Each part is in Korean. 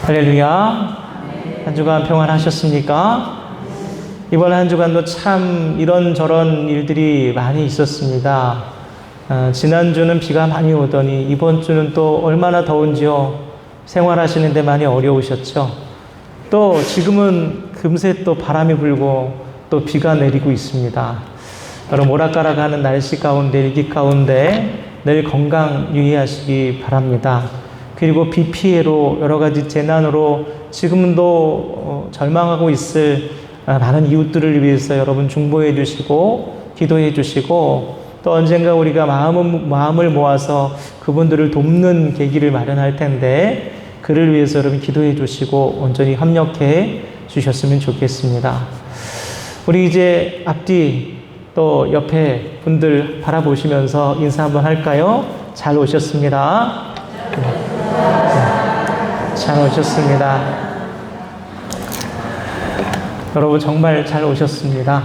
할렐루야. 한 주간 평안하셨습니까? 이번 한 주간도 참 이런저런 일들이 많이 있었습니다. 지난주는 비가 많이 오더니 이번 주는 또 얼마나 더운지요. 생활하시는데 많이 어려우셨죠? 또 지금은 금세 또 바람이 불고 또 비가 내리고 있습니다. 여러분 오락가락하는 날씨 가운데 일기 가운데 늘 건강 유의하시기 바랍니다. 그리고 비 피해로 여러 가지 재난으로 지금도 절망하고 있을 많은 이웃들을 위해서 여러분 중보해 주시고 기도해 주시고 또 언젠가 우리가 마음을 모아서 그분들을 돕는 계기를 마련할 텐데 그를 위해서 여러분 기도해 주시고 온전히 협력해 주셨으면 좋겠습니다. 우리 이제 앞뒤 또 옆에 분들 바라보시면서 인사 한번 할까요? 잘 오셨습니다. 잘 오셨습니다. 여러분 정말 잘 오셨습니다.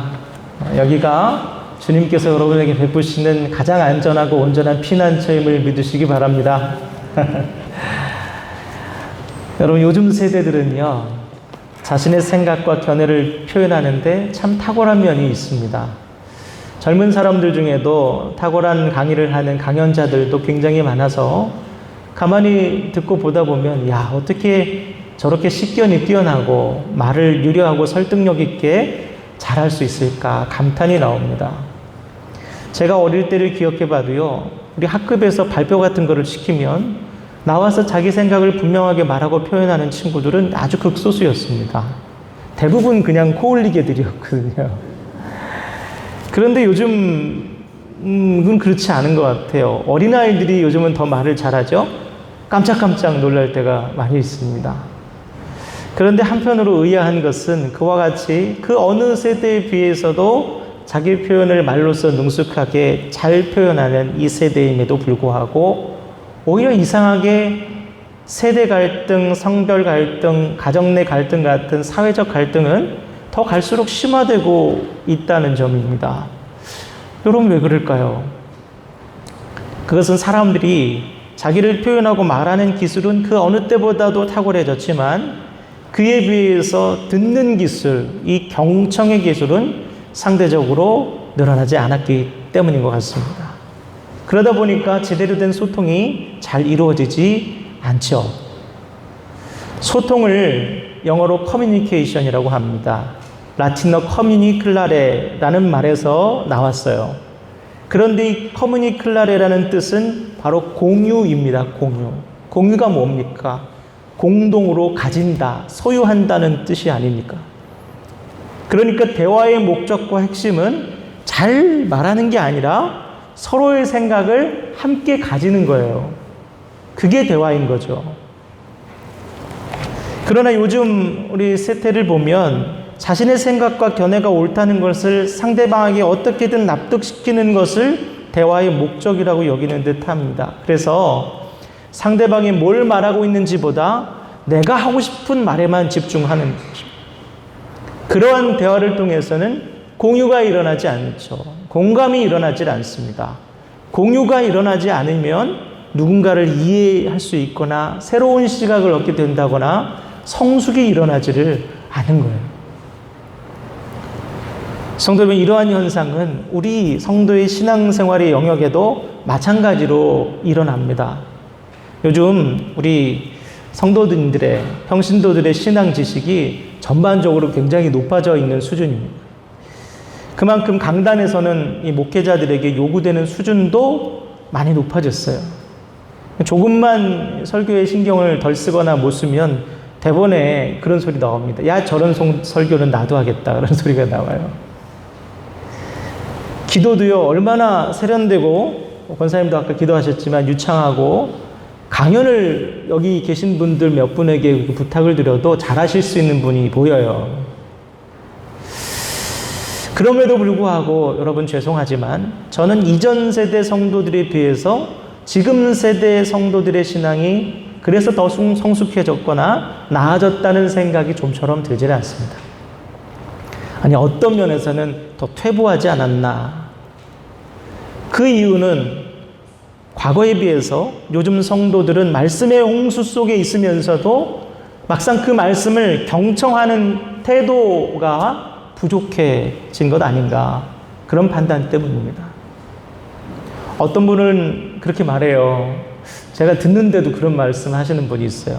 여기가 주님께서 여러분에게 베푸시는 가장 안전하고 온전한 피난처임을 믿으시기 바랍니다. 여러분 요즘 세대들은요 자신의 생각과 견해를 표현하는데 참 탁월한 면이 있습니다. 젊은 사람들 중에도 탁월한 강의를 하는 강연자들도 굉장히 많아서 가만히 듣고 보다 보면 야 어떻게 저렇게 식견이 뛰어나고 말을 유려하고 설득력 있게 잘할 수 있을까 감탄이 나옵니다. 제가 어릴 때를 기억해 봐도요 우리 학급에서 발표 같은 거를 시키면 나와서 자기 생각을 분명하게 말하고 표현하는 친구들은 아주 극소수였습니다. 대부분 그냥 코 올리게들이었거든요. 그런데 요즘은 그렇지 않은 것 같아요. 어린아이들이 요즘은 더 말을 잘하죠. 깜짝깜짝 놀랄 때가 많이 있습니다. 그런데 한편으로 의아한 것은 그와 같이 그 어느 세대에 비해서도 자기 표현을 말로써 능숙하게 잘 표현하는 이 세대임에도 불구하고 오히려 이상하게 세대 갈등, 성별 갈등, 가정 내 갈등 같은 사회적 갈등은 더 갈수록 심화되고 있다는 점입니다. 여러분 왜 그럴까요? 그것은 사람들이 자기를 표현하고 말하는 기술은 그 어느 때보다도 탁월해졌지만 그에 비해서 듣는 기술, 이 경청의 기술은 상대적으로 늘어나지 않았기 때문인 것 같습니다. 그러다 보니까 제대로 된 소통이 잘 이루어지지 않죠. 소통을 영어로 커뮤니케이션이라고 합니다. 라틴어 커뮤니클라레라는 말에서 나왔어요. 그런데 이 커뮤니클라레라는 뜻은 바로 공유입니다. 공유. 공유가 뭡니까? 공동으로 가진다, 소유한다는 뜻이 아닙니까? 그러니까 대화의 목적과 핵심은 잘 말하는 게 아니라 서로의 생각을 함께 가지는 거예요. 그게 대화인 거죠. 그러나 요즘 우리 세태를 보면 자신의 생각과 견해가 옳다는 것을 상대방에게 어떻게든 납득시키는 것을 대화의 목적이라고 여기는 듯합니다. 그래서 상대방이 뭘 말하고 있는지보다 내가 하고 싶은 말에만 집중하는 그러한 대화를 통해서는 공유가 일어나지 않죠. 공감이 일어나질 않습니다. 공유가 일어나지 않으면 누군가를 이해할 수 있거나 새로운 시각을 얻게 된다거나 성숙이 일어나지를 않은 거예요. 성도 여러분, 이러한 현상은 우리 성도의 신앙생활의 영역에도 마찬가지로 일어납니다. 요즘 우리 성도들의, 평신도들의 신앙 지식이 전반적으로 굉장히 높아져 있는 수준입니다. 그만큼 강단에서는 이 목회자들에게 요구되는 수준도 많이 높아졌어요. 조금만 설교에 신경을 덜 쓰거나 못 쓰면 대본에 그런 소리 나옵니다. 야, 저런 설교는 나도 하겠다. 그런 소리가 나와요. 기도도요, 얼마나 세련되고, 권사님도 아까 기도하셨지만 유창하고, 강연을 여기 계신 분들 몇 분에게 부탁을 드려도 잘하실 수 있는 분이 보여요. 그럼에도 불구하고 여러분 죄송하지만 저는 이전 세대 성도들에 비해서 지금 세대 성도들의 신앙이 그래서 더 성숙해졌거나 나아졌다는 생각이 좀처럼 들지는 않습니다. 아니 어떤 면에서는 더 퇴보하지 않았나. 그 이유는 과거에 비해서 요즘 성도들은 말씀의 홍수 속에 있으면서도 막상 그 말씀을 경청하는 태도가 부족해진 것 아닌가, 그런 판단 때문입니다. 어떤 분은 그렇게 말해요. 제가 듣는데도 그런 말씀 하시는 분이 있어요.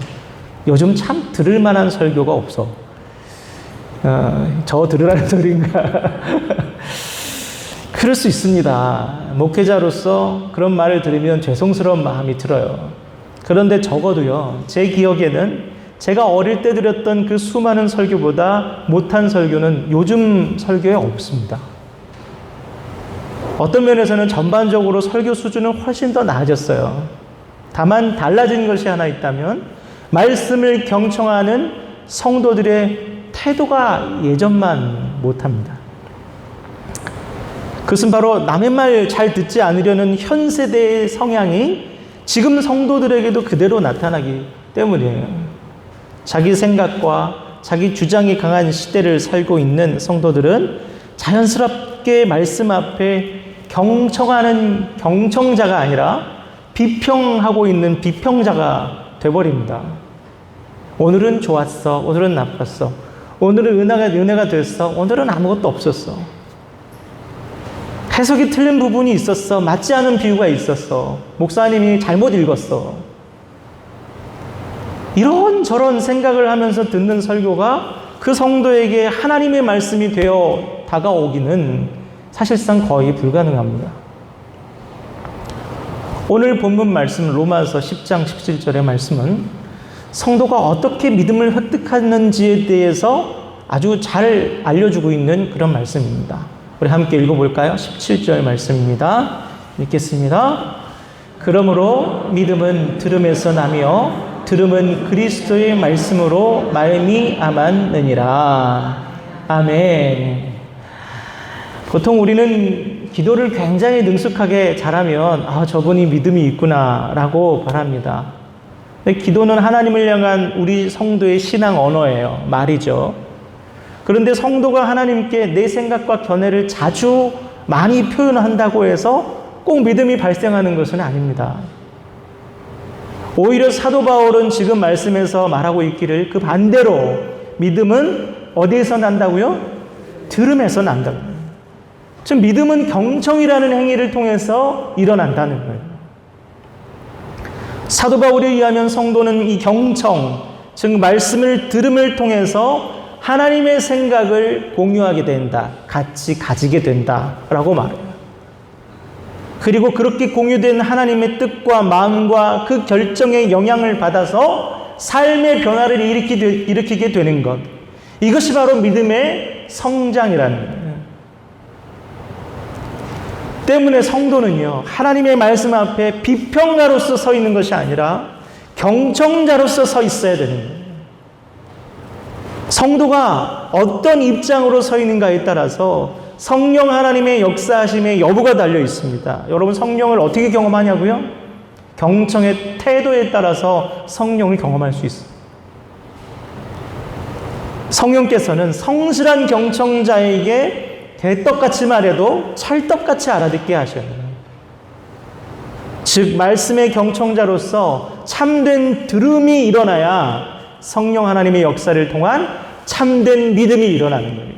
요즘 참 들을 만한 설교가 없어. 저 들으라는 소리인가? 그럴 수 있습니다. 목회자로서 그런 말을 들으면 죄송스러운 마음이 들어요. 그런데 적어도요, 제 기억에는 제가 어릴 때 들었던 그 수많은 설교보다 못한 설교는 요즘 설교에 없습니다. 어떤 면에서는 전반적으로 설교 수준은 훨씬 더 나아졌어요. 다만 달라진 것이 하나 있다면 말씀을 경청하는 성도들의 태도가 예전만 못합니다. 그것은 바로 남의 말 잘 듣지 않으려는 현 세대의 성향이 지금 성도들에게도 그대로 나타나기 때문이에요. 자기 생각과 자기 주장이 강한 시대를 살고 있는 성도들은 자연스럽게 말씀 앞에 경청하는 경청자가 아니라 비평하고 있는 비평자가 돼버립니다. 오늘은 좋았어. 오늘은 나빴어. 오늘은 은혜가 됐어. 오늘은 아무것도 없었어. 해석이 틀린 부분이 있었어. 맞지 않은 비유가 있었어. 목사님이 잘못 읽었어. 이런저런 생각을 하면서 듣는 설교가 그 성도에게 하나님의 말씀이 되어 다가오기는 사실상 거의 불가능합니다. 오늘 본문 말씀 로마서 10장 17절의 말씀은 성도가 어떻게 믿음을 획득하는지에 대해서 아주 잘 알려주고 있는 그런 말씀입니다. 우리 함께 읽어볼까요? 17절 말씀입니다. 읽겠습니다. 그러므로 믿음은 들음에서 나며 들음은 그리스도의 말씀으로 말미암았느니라. 아멘. 보통 우리는 기도를 굉장히 능숙하게 잘하면 저분이 믿음이 있구나 라고 말합니다. 근데 기도는 하나님을 향한 우리 성도의 신앙 언어예요. 말이죠. 그런데 성도가 하나님께 내 생각과 견해를 자주 많이 표현한다고 해서 꼭 믿음이 발생하는 것은 아닙니다. 오히려 사도 바울은 지금 말씀에서 말하고 있기를 그 반대로 믿음은 어디에서 난다고요? 들음에서 난다고. 즉 믿음은 경청이라는 행위를 통해서 일어난다는 거예요. 사도 바울에 의하면 성도는 이 경청, 즉 말씀을 들음을 통해서 하나님의 생각을 공유하게 된다. 같이 가지게 된다라고 말해요. 그리고 그렇게 공유된 하나님의 뜻과 마음과 그 결정의 영향을 받아서 삶의 변화를 일으키게 되는 것. 이것이 바로 믿음의 성장이라는 거예요. 때문에 성도는요, 하나님의 말씀 앞에 비평자로서 서 있는 것이 아니라 경청자로서 서 있어야 되는 거예요. 성도가 어떤 입장으로 서 있는가에 따라서 성령 하나님의 역사하심의 여부가 달려 있습니다. 여러분 성령을 어떻게 경험하냐고요? 경청의 태도에 따라서 성령을 경험할 수 있어요. 성령께서는 성실한 경청자에게 대떡같이 말해도 찰떡같이 알아듣게 하셔요. 즉 말씀의 경청자로서 참된 들음이 일어나야 성령 하나님의 역사를 통한 참된 믿음이 일어나는 거예요.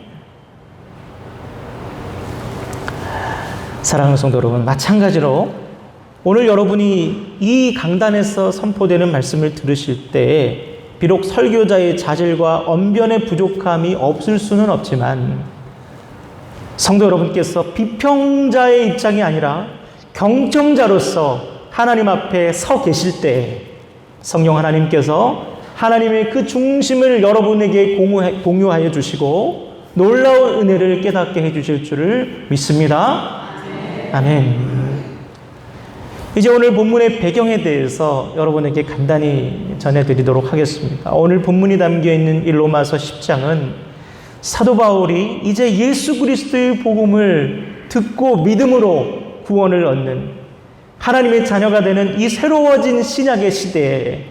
사랑하는 성도 여러분, 마찬가지로 오늘 여러분이 이 강단에서 선포되는 말씀을 들으실 때 비록 설교자의 자질과 언변의 부족함이 없을 수는 없지만 성도 여러분께서 비평자의 입장이 아니라 경청자로서 하나님 앞에 서 계실 때 성령 하나님께서 하나님의 그 중심을 여러분에게 공유하여 주시고 놀라운 은혜를 깨닫게 해주실 줄을 믿습니다. 아멘. 이제 오늘 본문의 배경에 대해서 여러분에게 간단히 전해드리도록 하겠습니다. 오늘 본문이 담겨있는 이 로마서 10장은 사도 바울이 이제 예수 그리스도의 복음을 듣고 믿음으로 구원을 얻는 하나님의 자녀가 되는 이 새로워진 신약의 시대에,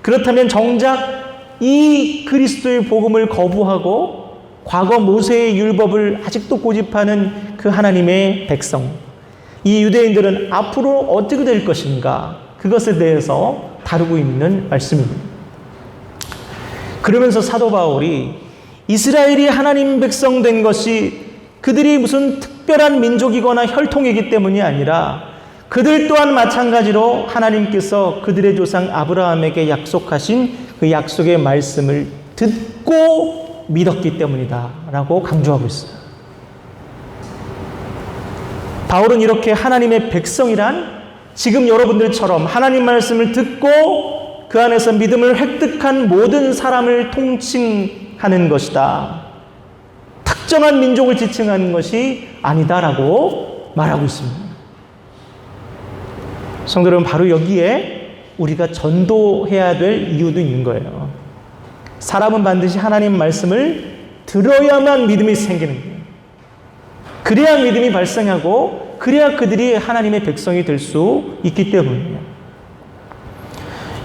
그렇다면 정작 이 그리스도의 복음을 거부하고 과거 모세의 율법을 아직도 고집하는 그 하나님의 백성, 이 유대인들은 앞으로 어떻게 될 것인가, 그것에 대해서 다루고 있는 말씀입니다. 그러면서 사도 바울이 이스라엘이 하나님 백성 된 것이 그들이 무슨 특별한 민족이거나 혈통이기 때문이 아니라 그들 또한 마찬가지로 하나님께서 그들의 조상 아브라함에게 약속하신 그 약속의 말씀을 듣고 믿었기 때문이다 라고 강조하고 있어요. 바울은 이렇게 하나님의 백성이란 지금 여러분들처럼 하나님 말씀을 듣고 그 안에서 믿음을 획득한 모든 사람을 통칭하는 것이다, 특정한 민족을 지칭하는 것이 아니다라고 말하고 있습니다. 성도 여러분, 바로 여기에 우리가 전도해야 될 이유도 있는 거예요. 사람은 반드시 하나님 말씀을 들어야만 믿음이 생기는 거예요. 그래야 믿음이 발생하고 그래야 그들이 하나님의 백성이 될 수 있기 때문이에요.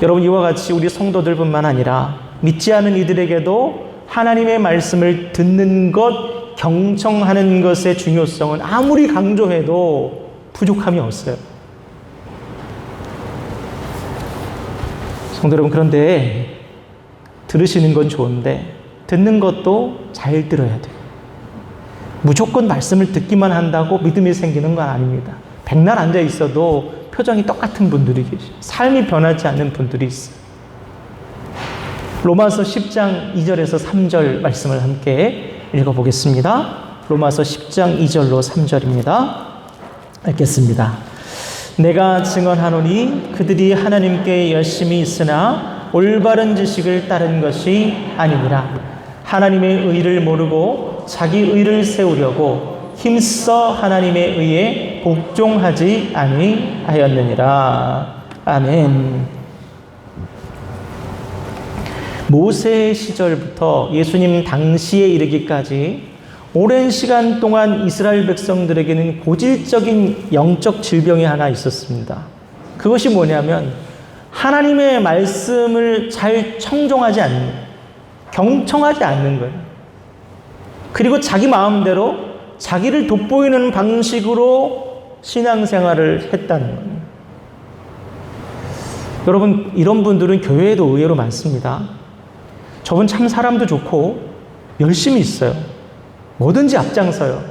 여러분, 이와 같이 우리 성도들뿐만 아니라 믿지 않은 이들에게도 하나님의 말씀을 듣는 것, 경청하는 것의 중요성은 아무리 강조해도 부족함이 없어요. 성도 여러분, 그런데 들으시는 건 좋은데 듣는 것도 잘 들어야 돼요. 무조건 말씀을 듣기만 한다고 믿음이 생기는 건 아닙니다. 백날 앉아 있어도 표정이 똑같은 분들이 계셔요. 삶이 변하지 않는 분들이 있어요. 로마서 10장 2절에서 3절 말씀을 함께 읽어보겠습니다. 로마서 10장 2절로 3절입니다. 읽겠습니다. 내가 증언하노니 그들이 하나님께 열심히 있으나 올바른 지식을 따른 것이 아니니라. 하나님의 의를 모르고 자기 의를 세우려고 힘써 하나님의 의에 복종하지 아니하였느니라. 아멘. 모세 시절부터 예수님 당시에 이르기까지 오랜 시간 동안 이스라엘 백성들에게는 고질적인 영적 질병이 하나 있었습니다. 그것이 뭐냐면 하나님의 말씀을 잘 청종하지 않는, 경청하지 않는 거예요. 그리고 자기 마음대로 자기를 돋보이는 방식으로 신앙생활을 했다는 거예요. 여러분, 이런 분들은 교회에도 의외로 많습니다. 저분 참 사람도 좋고 열심히 있어요. 뭐든지 앞장서요.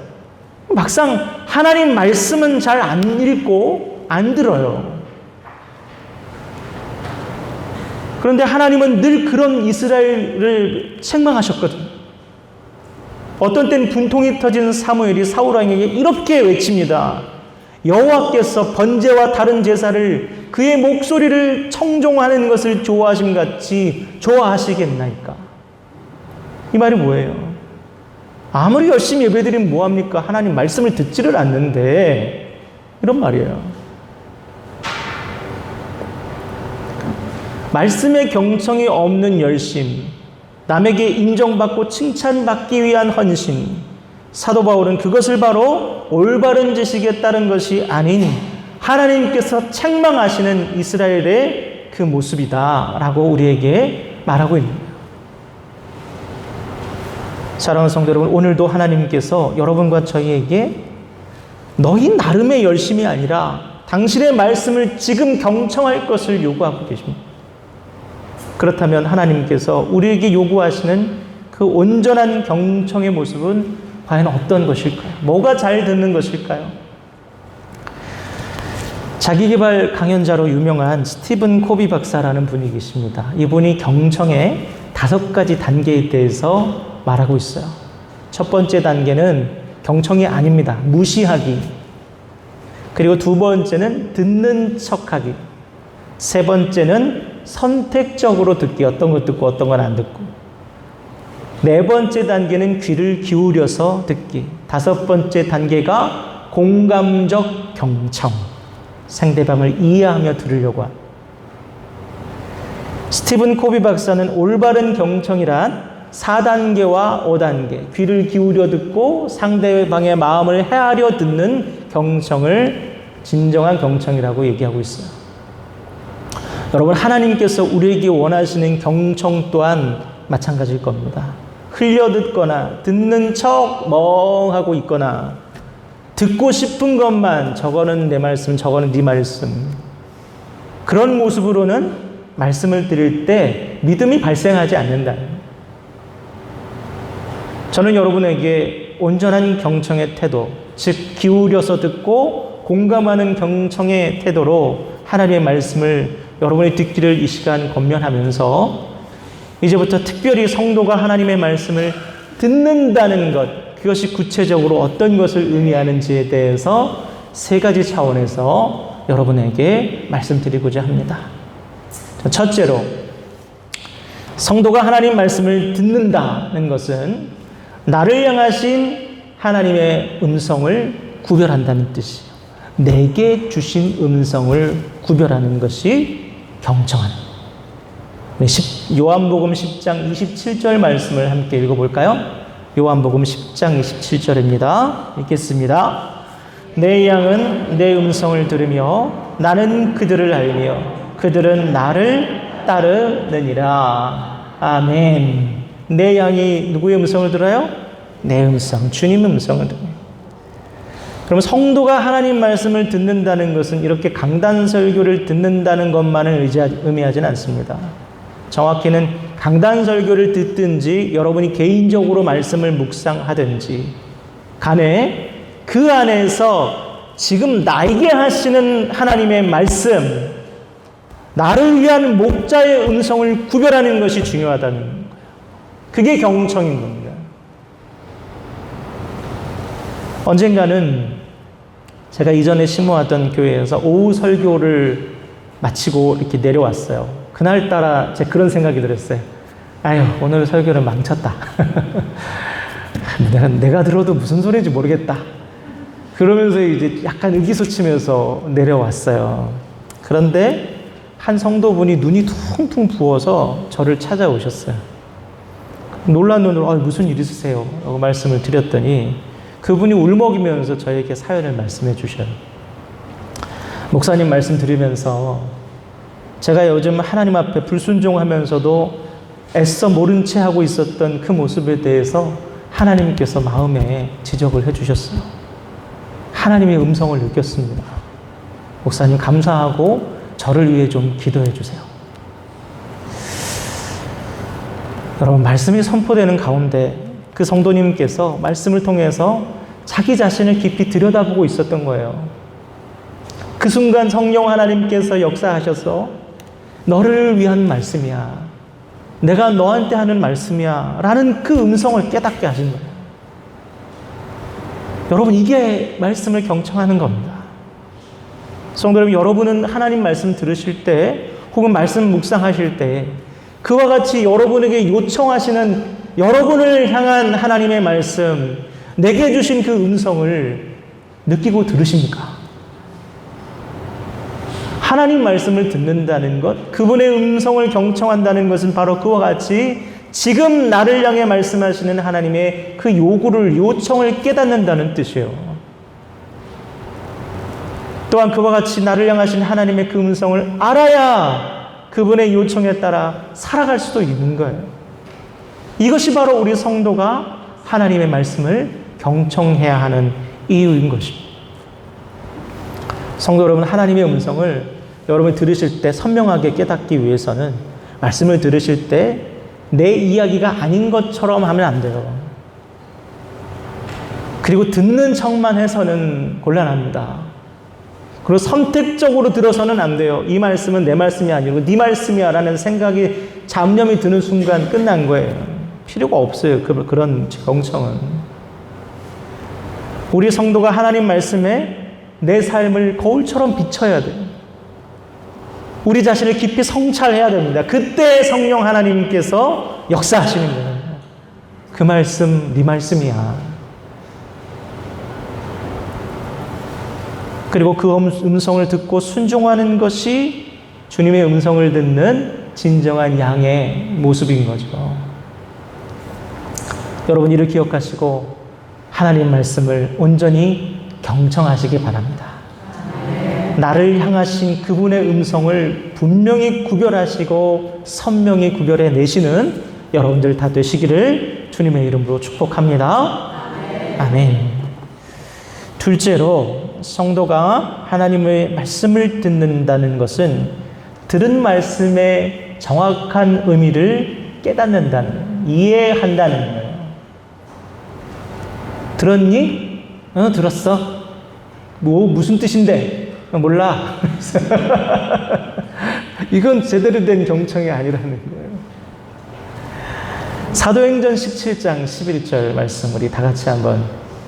막상 하나님 말씀은 잘 안 읽고 안 들어요. 그런데 하나님은 늘 그런 이스라엘을 책망하셨거든요. 어떤 때는 분통이 터진 사무엘이 사울 왕에게 이렇게 외칩니다. 여호와께서 번제와 다른 제사를 그의 목소리를 청종하는 것을 좋아하심 같이 좋아하시겠나이까? 이 말이 뭐예요? 아무리 열심히 예배드리면 뭐합니까? 하나님 말씀을 듣지를 않는데, 이런 말이에요. 말씀의 경청이 없는 열심, 남에게 인정받고 칭찬받기 위한 헌신, 사도 바울은 그것을 바로 올바른 지식에 따른 것이 아닌 하나님께서 책망하시는 이스라엘의 그 모습이다라고 우리에게 말하고 있는 거예요. 사랑하는 성도 여러분, 오늘도 하나님께서 여러분과 저희에게 너희 나름의 열심이 아니라 당신의 말씀을 지금 경청할 것을 요구하고 계십니다. 그렇다면 하나님께서 우리에게 요구하시는 그 온전한 경청의 모습은 과연 어떤 것일까요? 뭐가 잘 듣는 것일까요? 자기계발 강연자로 유명한 스티븐 코비 박사라는 분이 계십니다. 이분이 경청의 5가지 단계에 대해서 말하고 있어요. 첫 번째 단계는 경청이 아닙니다. 무시하기. 그리고 두 번째는 듣는 척하기. 세 번째는 선택적으로 듣기. 어떤 것 듣고 어떤 건 안 듣고. 네 번째 단계는 귀를 기울여서 듣기. 다섯 번째 단계가 공감적 경청. 상대방을 이해하며 들으려고 합니다. 스티븐 코비 박사는 올바른 경청이란 4단계와 5단계, 귀를 기울여 듣고 상대방의 마음을 헤아려 듣는 경청을 진정한 경청이라고 얘기하고 있어요. 여러분, 하나님께서 우리에게 원하시는 경청 또한 마찬가지일 겁니다. 흘려 듣거나 듣는 척 멍하고 있거나 듣고 싶은 것만, 저거는 내 말씀, 저거는 네 말씀. 그런 모습으로는 말씀을 드릴 때 믿음이 발생하지 않는다. 저는 여러분에게 온전한 경청의 태도, 즉 기울여서 듣고 공감하는 경청의 태도로 하나님의 말씀을 여러분이 듣기를 이 시간 권면하면서 이제부터 특별히 성도가 하나님의 말씀을 듣는다는 것, 그것이 구체적으로 어떤 것을 의미하는지에 대해서 세 가지 차원에서 여러분에게 말씀드리고자 합니다. 첫째로, 성도가 하나님 말씀을 듣는다는 것은 나를 향하신 하나님의 음성을 구별한다는 뜻이에요. 내게 주신 음성을 구별하는 것이 경청하는 거예요. 요한복음 10장 27절 말씀을 함께 읽어볼까요? 요한복음 10장 27절입니다. 읽겠습니다. 내 양은 내 음성을 들으며 나는 그들을 알며 그들은 나를 따르느니라. 아멘. 내 양이 누구의 음성을 들어요? 내 음성, 주님 음성을 들어요. 그럼 성도가 하나님 말씀을 듣는다는 것은 이렇게 강단 설교를 듣는다는 것만을 의미하지는 않습니다. 정확히는 강단 설교를 듣든지 여러분이 개인적으로 말씀을 묵상하든지 간에 그 안에서 지금 나에게 하시는 하나님의 말씀, 나를 위한 목자의 음성을 구별하는 것이 중요하다는 거예요. 그게 경청인 겁니다. 언젠가는 제가 이전에 심어왔던 교회에서 오후 설교를 마치고 이렇게 내려왔어요. 그날따라 제가 그런 생각이 들었어요. 아유, 오늘 설교를 망쳤다. 내가 들어도 무슨 소리인지 모르겠다. 그러면서 이제 약간 의기소침해서 내려왔어요. 그런데 한 성도분이 눈이 퉁퉁 부어서 저를 찾아오셨어요. 놀란 눈으로 무슨 일 있으세요? 라고 말씀을 드렸더니 그분이 울먹이면서 저에게 사연을 말씀해 주셔요. 목사님 말씀 들으면서 제가 요즘 하나님 앞에 불순종하면서도 애써 모른 채 하고 있었던 그 모습에 대해서 하나님께서 마음에 지적을 해 주셨어요. 하나님의 음성을 느꼈습니다. 목사님 감사하고 저를 위해 좀 기도해 주세요. 여러분, 말씀이 선포되는 가운데 그 성도님께서 말씀을 통해서 자기 자신을 깊이 들여다보고 있었던 거예요. 그 순간 성령 하나님께서 역사하셔서 너를 위한 말씀이야. 내가 너한테 하는 말씀이야. 라는 그 음성을 깨닫게 하신 거예요. 여러분, 이게 말씀을 경청하는 겁니다. 성도 여러분, 여러분은 하나님 말씀 들으실 때 혹은 말씀 묵상하실 때 그와 같이 여러분에게 요청하시는 여러분을 향한 하나님의 말씀, 내게 주신 그 음성을 느끼고 들으십니까? 하나님 말씀을 듣는다는 것, 그분의 음성을 경청한다는 것은 바로 그와 같이 지금 나를 향해 말씀하시는 하나님의 그 요구를, 요청을 깨닫는다는 뜻이에요. 또한 그와 같이 나를 향하신 하나님의 그 음성을 알아야 그분의 요청에 따라 살아갈 수도 있는 거예요. 이것이 바로 우리 성도가 하나님의 말씀을 경청해야 하는 이유인 것입니다. 성도 여러분, 하나님의 음성을 여러분이 들으실 때 선명하게 깨닫기 위해서는 말씀을 들으실 때 내 이야기가 아닌 것처럼 하면 안 돼요. 그리고 듣는 척만 해서는 곤란합니다. 그리고 선택적으로 들어서는 안 돼요. 이 말씀은 내 말씀이 아니고 네 말씀이야 라는 생각이 잡념이 드는 순간 끝난 거예요. 필요가 없어요. 그런 경청은. 우리 성도가 하나님 말씀에 내 삶을 거울처럼 비춰야 돼요. 우리 자신을 깊이 성찰해야 됩니다. 그때 성령 하나님께서 역사하시는 거예요. 그 말씀, 네 말씀이야. 그리고 그 음성을 듣고 순종하는 것이 주님의 음성을 듣는 진정한 양의 모습인 거죠. 여러분, 이를 기억하시고 하나님 말씀을 온전히 경청하시기 바랍니다. 나를 향하신 그분의 음성을 분명히 구별하시고 선명히 구별해 내시는 여러분들 다 되시기를 주님의 이름으로 축복합니다. 아멘. 둘째로 성도가 하나님의 말씀을 듣는다는 것은 들은 말씀의 정확한 의미를 깨닫는다는, 이해한다는 거예요. 들었니? 들었어. 무슨 뜻인데? 몰라. 이건 제대로 된 경청이 아니라는 거예요. 사도행전 17장 11절 말씀 우리 다 같이 한번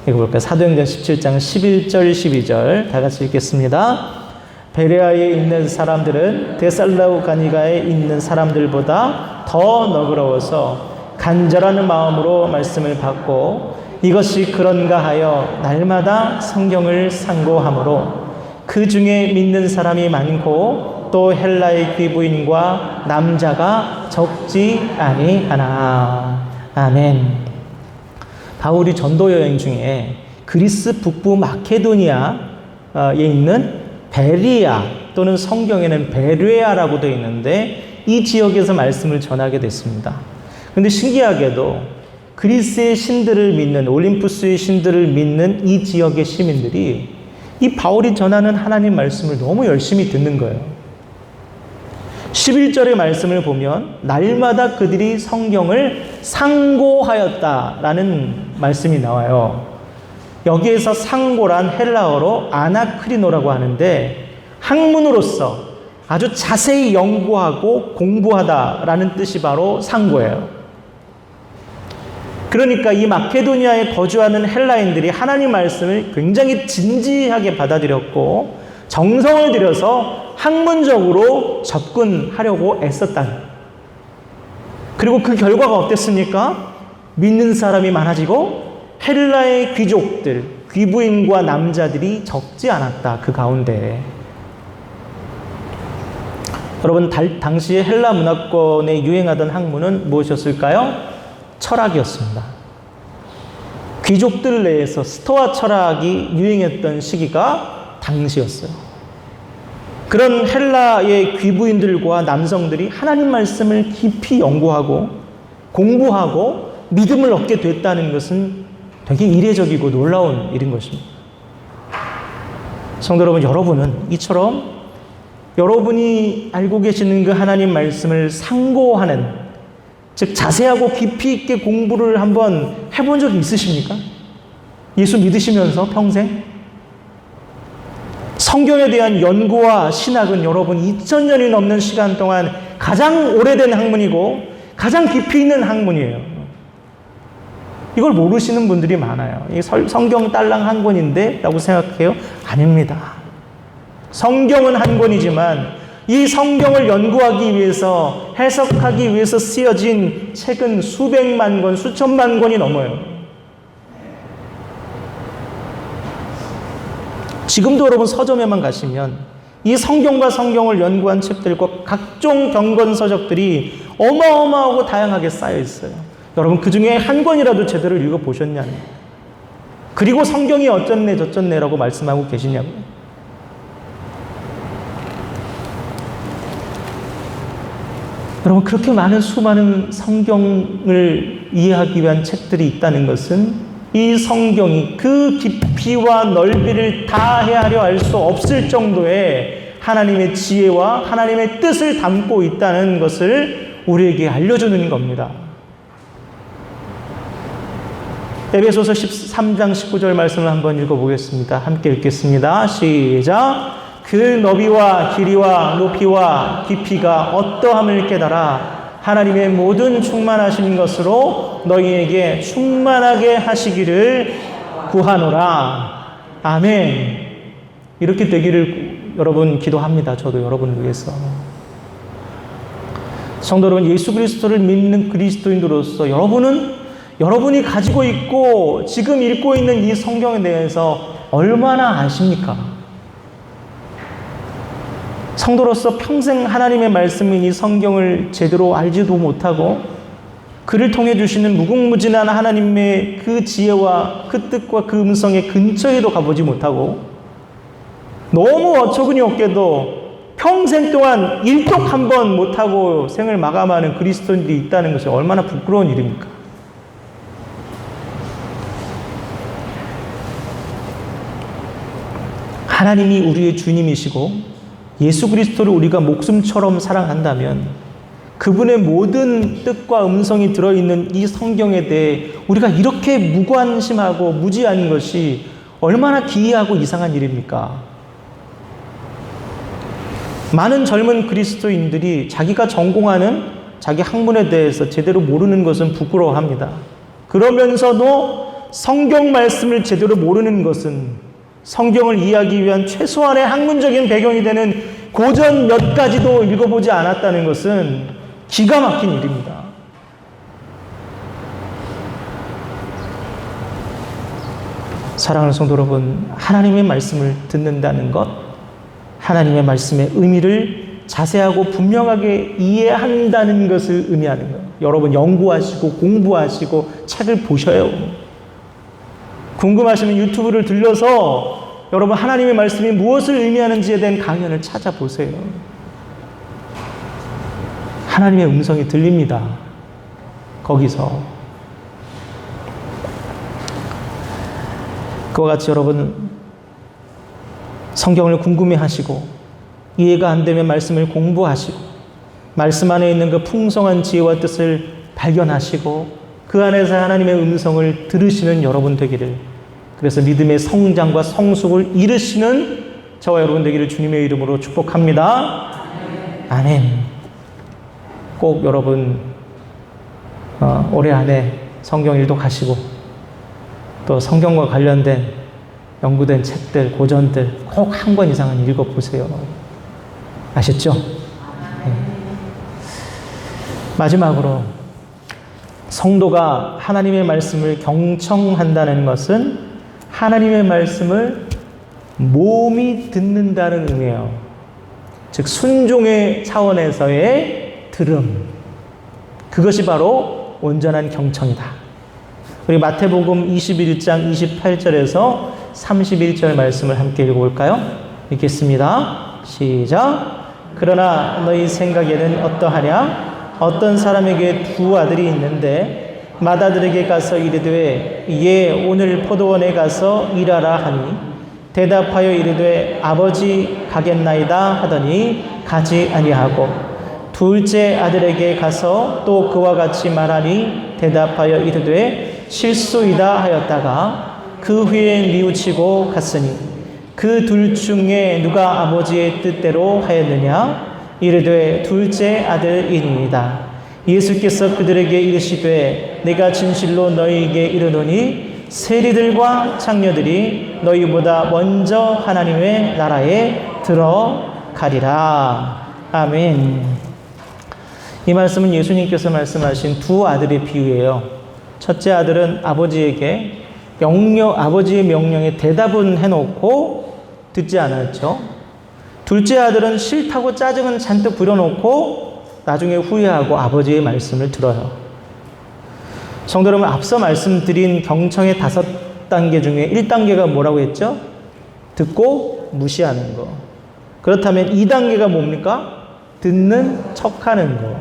읽어볼까요? 사도행전 17장 11절 12절 다 같이 읽겠습니다. 베레아에 있는 사람들은 데살로니가에 있는 사람들보다 더 너그러워서 간절한 마음으로 말씀을 받고 이것이 그런가 하여 날마다 성경을 상고하므로 그 중에 믿는 사람이 많고 또 헬라의 귀부인과 남자가 적지 아니하나. 아멘. 바울이 전도 여행 중에 그리스 북부 마케도니아에 있는 베리아 또는 성경에는 베레아라고 되어 있는데 이 지역에서 말씀을 전하게 됐습니다. 그런데 신기하게도 그리스의 신들을 믿는, 올림푸스의 신들을 믿는 이 지역의 시민들이 이 바울이 전하는 하나님 말씀을 너무 열심히 듣는 거예요. 11절의 말씀을 보면 날마다 그들이 성경을 상고하였다라는 말씀이 나와요. 여기에서 상고란 헬라어로 아나크리노라고 하는데 학문으로서 아주 자세히 연구하고 공부하다라는 뜻이 바로 상고예요. 그러니까 이 마케도니아에 거주하는 헬라인들이 하나님 말씀을 굉장히 진지하게 받아들였고 정성을 들여서 학문적으로 접근하려고 애썼다. 그리고 그 결과가 어땠습니까? 믿는 사람이 많아지고 헬라의 귀족들, 귀부인과 남자들이 적지 않았다. 그 가운데. 여러분, 당시에 헬라 문화권에 유행하던 학문은 무엇이었을까요? 철학이었습니다. 귀족들 내에서 스토아 철학이 유행했던 시기가 당시였어요. 그런 헬라의 귀부인들과 남성들이 하나님 말씀을 깊이 연구하고 공부하고 믿음을 얻게 됐다는 것은 되게 이례적이고 놀라운 일인 것입니다. 성도 여러분, 여러분은 이처럼 여러분이 알고 계시는 그 하나님 말씀을 상고하는, 즉 자세하고 깊이 있게 공부를 한번 해본 적이 있으십니까? 예수 믿으시면서 평생? 성경에 대한 연구와 신학은 여러분 2000년이 넘는 시간 동안 가장 오래된 학문이고 가장 깊이 있는 학문이에요. 이걸 모르시는 분들이 많아요. 이 성경 딸랑 한 권인데 라고 생각해요? 아닙니다. 성경은 한 권이지만 이 성경을 연구하기 위해서, 해석하기 위해서 쓰여진 책은 수백만 권, 수천만 권이 넘어요. 지금도 여러분 서점에만 가시면 이 성경과 성경을 연구한 책들과 각종 경건서적들이 어마어마하고 다양하게 쌓여 있어요. 여러분 그 중에 한 권이라도 제대로 읽어보셨냐고요. 그리고 성경이 어쩌네 저쩌네라고 말씀하고 계시냐고요. 여러분 그렇게 많은 수많은 성경을 이해하기 위한 책들이 있다는 것은 이 성경이 그 깊이와 넓이를 다 헤아려 알 수 없을 정도의 하나님의 지혜와 하나님의 뜻을 담고 있다는 것을 우리에게 알려주는 겁니다. 에베소서 13장 19절 말씀을 한번 읽어보겠습니다. 함께 읽겠습니다. 시작. 그 너비와 길이와 높이와 깊이가 어떠함을 깨달아 하나님의 모든 충만하신 것으로 너희에게 충만하게 하시기를 구하노라. 아멘. 이렇게 되기를 여러분 기도합니다. 저도 여러분을 위해서. 성도 여러분, 예수 그리스도를 믿는 그리스도인으로서 여러분이 가지고 있고 지금 읽고 있는 이 성경에 대해서 얼마나 아십니까? 성도로서 평생 하나님의 말씀인 이 성경을 제대로 알지도 못하고 그를 통해 주시는 무궁무진한 하나님의 그 지혜와 그 뜻과 그 음성의 근처에도 가보지 못하고 너무 어처구니 없게도 평생 동안 일독 한 번 못하고 생을 마감하는 그리스도인들이 있다는 것이 얼마나 부끄러운 일입니까? 하나님이 우리의 주님이시고 예수 그리스도를 우리가 목숨처럼 사랑한다면 그분의 모든 뜻과 음성이 들어있는 이 성경에 대해 우리가 이렇게 무관심하고 무지하는 것이 얼마나 기이하고 이상한 일입니까? 많은 젊은 그리스도인들이 자기가 전공하는 자기 학문에 대해서 제대로 모르는 것은 부끄러워합니다. 그러면서도 성경 말씀을 제대로 모르는 것은 성경을 이해하기 위한 최소한의 학문적인 배경이 되는 고전 몇 가지도 읽어보지 않았다는 것은 기가 막힌 일입니다. 사랑하는 성도 여러분, 하나님의 말씀을 듣는다는 것, 하나님의 말씀의 의미를 자세하고 분명하게 이해한다는 것을 의미하는 거예요. 여러분 연구하시고 공부하시고 책을 보셔요. 궁금하시면 유튜브를 들려서 여러분 하나님의 말씀이 무엇을 의미하는지에 대한 강연을 찾아보세요. 하나님의 음성이 들립니다. 거기서. 그와 같이 여러분 성경을 궁금해하시고 이해가 안 되면 말씀을 공부하시고 말씀 안에 있는 그 풍성한 지혜와 뜻을 발견하시고 그 안에서 하나님의 음성을 들으시는 여러분 되기를, 그래서 믿음의 성장과 성숙을 이루시는 저와 여러분 되기를 주님의 이름으로 축복합니다. 아멘. 꼭 여러분 올해 안에 성경 일독하시고 또 성경과 관련된 연구된 책들, 고전들 꼭 한 권 이상은 읽어보세요. 아셨죠? 네. 마지막으로 성도가 하나님의 말씀을 경청한다는 것은 하나님의 말씀을 몸이 듣는다는 의미예요. 즉 순종의 차원에서의 들음, 그것이 바로 온전한 경청이다. 우리 마태복음 21장 28절에서 31절 말씀을 함께 읽어볼까요? 읽겠습니다. 시작. 그러나 너희 생각에는 어떠하냐? 어떤 사람에게 두 아들이 있는데 맏아들에게 가서 이르되 예 오늘 포도원에 가서 일하라 하니 대답하여 이르되 아버지 가겠나이다 하더니 가지 아니하고 둘째 아들에게 가서 또 그와 같이 말하니 대답하여 이르되 실소이다 하였다가 그 후에 뉘우치고 갔으니 그 둘 중에 누가 아버지의 뜻대로 하였느냐? 이르되 둘째 아들이니이다. 예수께서 그들에게 이르시되 내가 진실로 너희에게 이르노니 세리들과 창녀들이 너희보다 먼저 하나님의 나라에 들어가리라. 아멘. 이 말씀은 예수님께서 말씀하신 두 아들의 비유예요. 첫째 아들은 아버지에게 아버지의 명령에 대답은 해놓고 듣지 않았죠. 둘째 아들은 싫다고 짜증은 잔뜩 부려놓고 나중에 후회하고 아버지의 말씀을 들어요. 성도 여러분, 앞서 말씀드린 경청의 5단계 중에 1단계가 뭐라고 했죠? 듣고 무시하는 거. 그렇다면 2단계가 뭡니까? 듣는 척하는 거.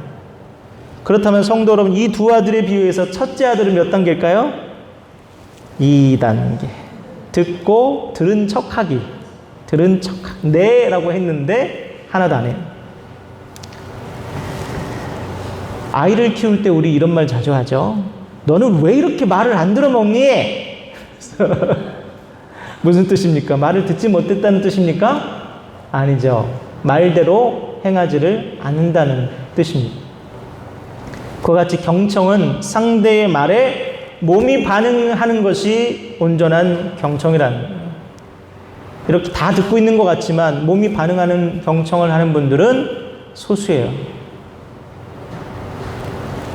그렇다면 성도 여러분, 이 두 아들의 비유에서 첫째 아들은 몇 단계일까요? 2단계. 듣고 들은 척하기. 들은 척하기. 네 라고 했는데 하나도 안 해요. 아이를 키울 때 우리 이런 말 자주 하죠. 너는 왜 이렇게 말을 안 들어먹니? 무슨 뜻입니까? 말을 듣지 못했다는 뜻입니까? 아니죠. 말대로 행하지를 않는다는 뜻입니다. 그와 같이 경청은 상대의 말에 몸이 반응하는 것이 온전한 경청이라는 거예요. 이렇게 다 듣고 있는 것 같지만 몸이 반응하는 경청을 하는 분들은 소수예요.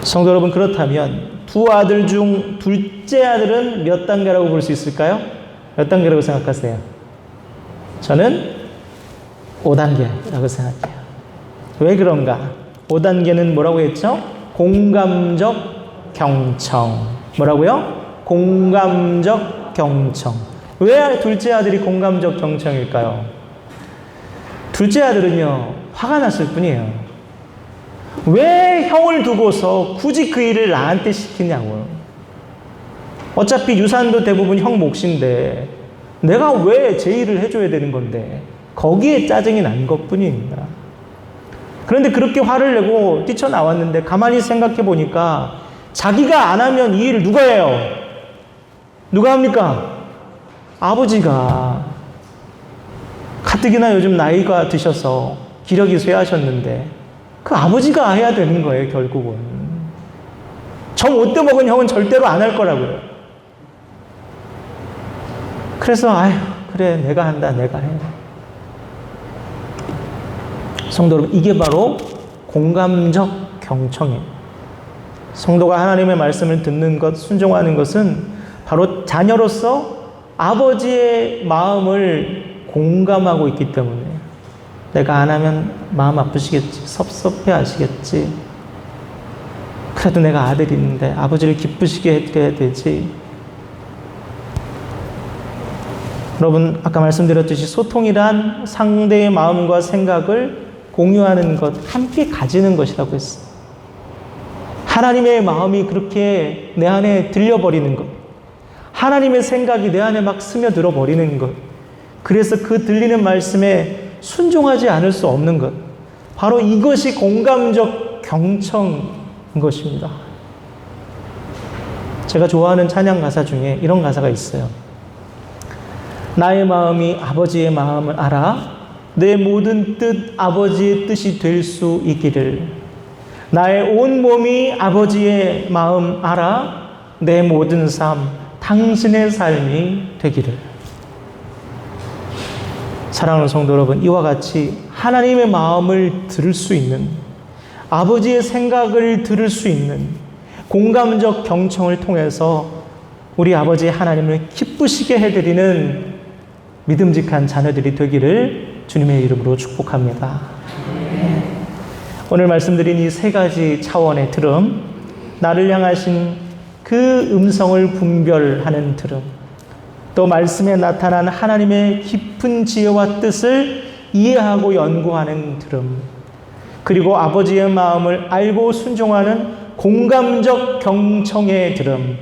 성도 여러분, 그렇다면 두 아들 중 둘째 아들은 몇 단계라고 볼 수 있을까요? 몇 단계라고 생각하세요? 저는 5단계라고 생각해요. 왜 그런가? 5단계는 뭐라고 했죠? 공감적 경청. 뭐라고요? 공감적 경청. 왜 둘째 아들이 공감적 경청일까요? 둘째 아들은요, 화가 났을 뿐이에요. 왜 형을 두고서 굳이 그 일을 나한테 시키냐고요. 어차피 유산도 대부분 형 몫인데 내가 왜 제 일을 해줘야 되는 건데 거기에 짜증이 난 것뿐입니다. 그런데 그렇게 화를 내고 뛰쳐나왔는데 가만히 생각해 보니까 자기가 안 하면 이 일을 누가 해요? 누가 합니까? 아버지가. 가뜩이나 요즘 나이가 드셔서 기력이 쇠하셨는데 그 아버지가 해야 되는 거예요, 결국은. 저 못돼 먹은 형은 절대로 안 할 거라고요. 그래서 아휴, 그래, 내가 한다, 내가 해. 성도 여러분, 이게 바로 공감적 경청이에요. 성도가 하나님의 말씀을 듣는 것, 순종하는 것은 바로 자녀로서 아버지의 마음을 공감하고 있기 때문에 내가 안 하면 마음 아프시겠지, 섭섭해 하시겠지. 그래도 내가 아들이 있는데 아버지를 기쁘시게 해드려야 되지. 여러분, 아까 말씀드렸듯이 소통이란 상대의 마음과 생각을 공유하는 것, 함께 가지는 것이라고 했어요. 하나님의 마음이 그렇게 내 안에 들려버리는 것, 하나님의 생각이 내 안에 막 스며들어 버리는 것, 그래서 그 들리는 말씀에 순종하지 않을 수 없는 것, 바로 이것이 공감적 경청인 것입니다. 제가 좋아하는 찬양 가사 중에 이런 가사가 있어요. 나의 마음이 아버지의 마음을 알아 내 모든 뜻 아버지의 뜻이 될 수 있기를. 나의 온 몸이 아버지의 마음 알아 내 모든 삶 당신의 삶이 되기를. 사랑하는 성도 여러분, 이와 같이 하나님의 마음을 들을 수 있는, 아버지의 생각을 들을 수 있는 공감적 경청을 통해서 우리 아버지 하나님을 기쁘시게 해드리는 믿음직한 자녀들이 되기를 주님의 이름으로 축복합니다. 오늘 말씀드린 이 세 가지 차원의 들음, 나를 향하신 그 음성을 분별하는 들음, 또 말씀에 나타난 하나님의 깊은 지혜와 뜻을 이해하고 연구하는 들음, 그리고 아버지의 마음을 알고 순종하는 공감적 경청의 들음,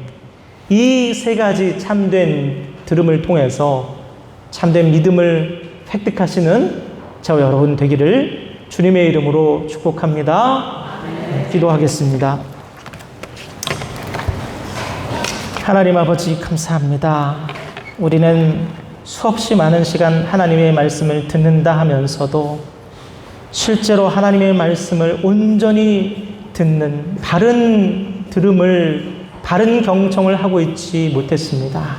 이 세 가지 참된 들음을 통해서 참된 믿음을 획득하시는 저와 여러분 되기를 주님의 이름으로 축복합니다. 기도하겠습니다. 하나님 아버지, 감사합니다. 우리는 수없이 많은 시간 하나님의 말씀을 듣는다 하면서도 실제로 하나님의 말씀을 온전히 듣는 바른 들음을, 바른 경청을 하고 있지 못했습니다.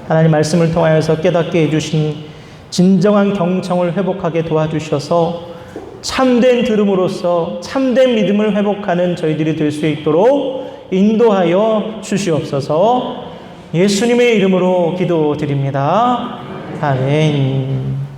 하나님 말씀을 통하여서 깨닫게 해주신 진정한 경청을 회복하게 도와주셔서 참된 들음으로써 참된 믿음을 회복하는 저희들이 될 수 있도록 인도하여 주시옵소서. 예수님의 이름으로 기도드립니다. 아멘.